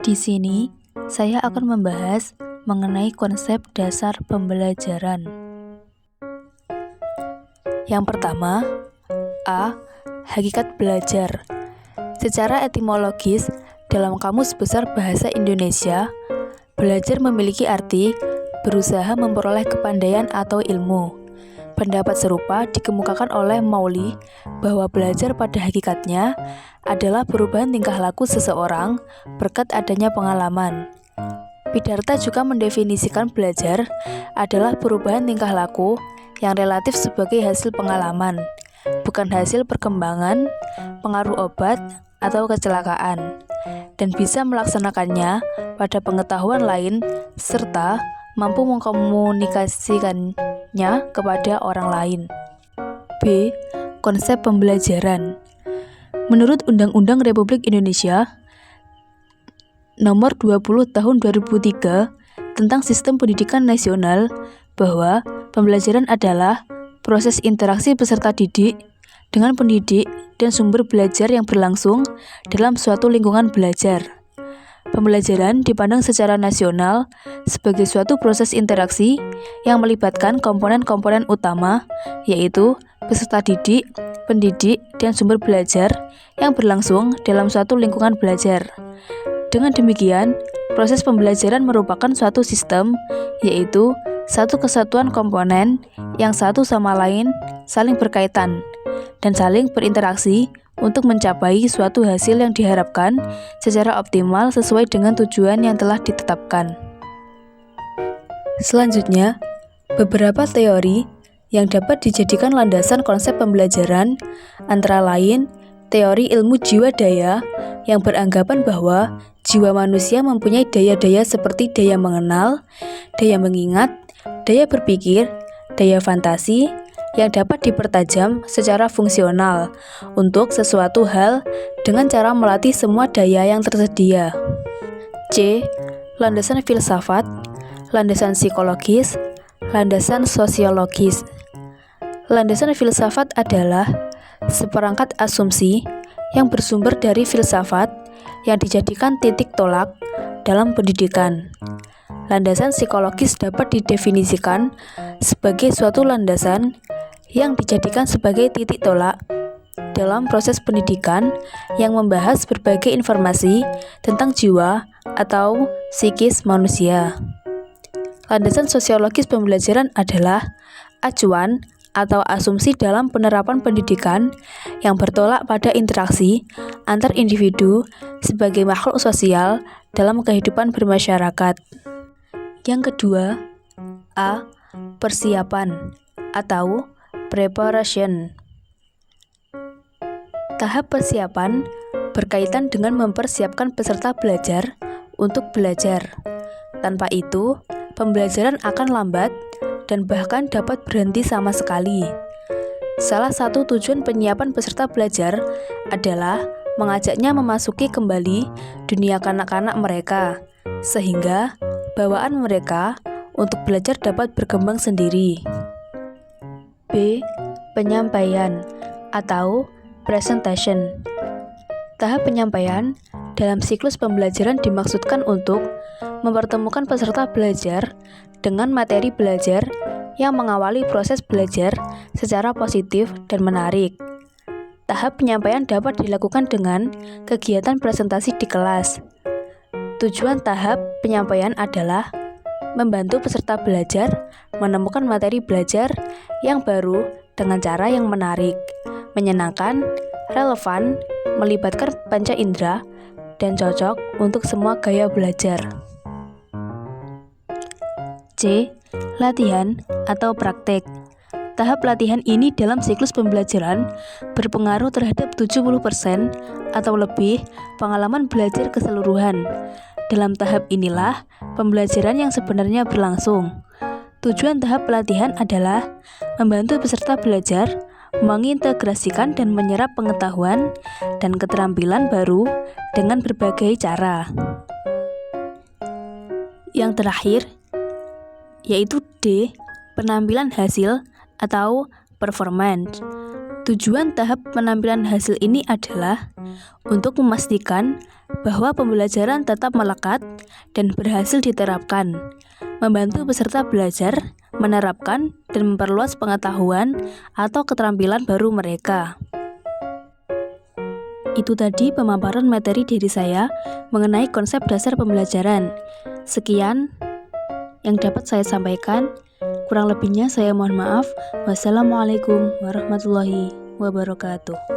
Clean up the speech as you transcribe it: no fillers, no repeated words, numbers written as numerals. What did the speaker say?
Di sini, saya akan membahas mengenai konsep dasar pembelajaran. Yang pertama, A. Hakikat belajar. Secara etimologis, dalam Kamus Besar Bahasa Indonesia, belajar memiliki arti berusaha memperoleh kepandaian atau ilmu. Pendapat serupa dikemukakan oleh Mauli bahwa belajar pada hakikatnya adalah perubahan tingkah laku seseorang berkat adanya pengalaman. Bidharta juga mendefinisikan belajar adalah perubahan tingkah laku yang relatif sebagai hasil pengalaman, bukan hasil perkembangan, pengaruh obat, atau kecelakaan, dan bisa melaksanakannya pada pengetahuan lain serta mampu mengkomunikasikannya kepada orang lain. B. Konsep pembelajaran. Menurut Undang-Undang Republik Indonesia Nomor 20 Tahun 2003 tentang Sistem Pendidikan Nasional, bahwa pembelajaran adalah proses interaksi peserta didik dengan pendidik dan sumber belajar yang berlangsung dalam suatu lingkungan belajar. Pembelajaran dipandang secara nasional sebagai suatu proses interaksi yang melibatkan komponen-komponen utama, yaitu peserta didik, pendidik, dan sumber belajar yang berlangsung dalam suatu lingkungan belajar. Dengan demikian, proses pembelajaran merupakan suatu sistem, yaitu satu kesatuan komponen yang satu sama lain saling berkaitan dan saling berinteraksi untuk mencapai suatu hasil yang diharapkan secara optimal sesuai dengan tujuan yang telah ditetapkan. Selanjutnya, beberapa teori yang dapat dijadikan landasan konsep pembelajaran antara lain teori ilmu jiwa daya yang beranggapan bahwa jiwa manusia mempunyai daya-daya seperti daya mengenal, daya mengingat, daya berpikir, daya fantasi, yang dapat dipertajam secara fungsional untuk sesuatu hal dengan cara melatih semua daya yang tersedia. C. Landasan filsafat, landasan psikologis, landasan sosiologis. Landasan filsafat adalah seperangkat asumsi yang bersumber dari filsafat yang dijadikan titik tolak dalam pendidikan. Landasan psikologis dapat didefinisikan sebagai suatu landasan yang dijadikan sebagai titik tolak dalam proses pendidikan yang membahas berbagai informasi tentang jiwa atau psikis manusia. Landasan sosiologis pembelajaran adalah acuan atau asumsi dalam penerapan pendidikan yang bertolak pada interaksi antar individu sebagai makhluk sosial dalam kehidupan bermasyarakat. Yang kedua, A. Persiapan atau preparation. Tahap persiapan berkaitan dengan mempersiapkan peserta belajar untuk belajar. Tanpa itu, pembelajaran akan lambat dan bahkan dapat berhenti sama sekali. Salah satu tujuan penyiapan peserta belajar adalah mengajaknya memasuki kembali dunia kanak-kanak mereka, sehingga bawaan mereka untuk belajar dapat berkembang sendiri. B. Penyampaian atau presentation. Tahap penyampaian dalam siklus pembelajaran dimaksudkan untuk mempertemukan peserta belajar dengan materi belajar yang mengawali proses belajar secara positif dan menarik. Tahap penyampaian dapat dilakukan dengan kegiatan presentasi di kelas. Tujuan tahap penyampaian adalah membantu peserta belajar menemukan materi belajar yang baru dengan cara yang menarik, menyenangkan, relevan, melibatkan panca indera, dan cocok untuk semua gaya belajar. C. Latihan atau praktek. Tahap latihan ini dalam siklus pembelajaran berpengaruh terhadap 70% atau lebih pengalaman belajar keseluruhan. Dalam tahap inilah pembelajaran yang sebenarnya berlangsung. Tujuan tahap pelatihan adalah membantu peserta belajar mengintegrasikan dan menyerap pengetahuan dan keterampilan baru dengan berbagai cara. Yang terakhir, yaitu D. Penampilan hasil atau performance. Tujuan tahap penampilan hasil ini adalah untuk memastikan bahwa pembelajaran tetap melekat dan berhasil diterapkan, membantu peserta belajar, menerapkan, dan memperluas pengetahuan atau keterampilan baru mereka. Itu tadi pemaparan materi dari saya mengenai konsep dasar pembelajaran. Sekian yang dapat saya sampaikan. Kurang lebihnya saya mohon maaf. Wassalamualaikum warahmatullahi wabarakatuh.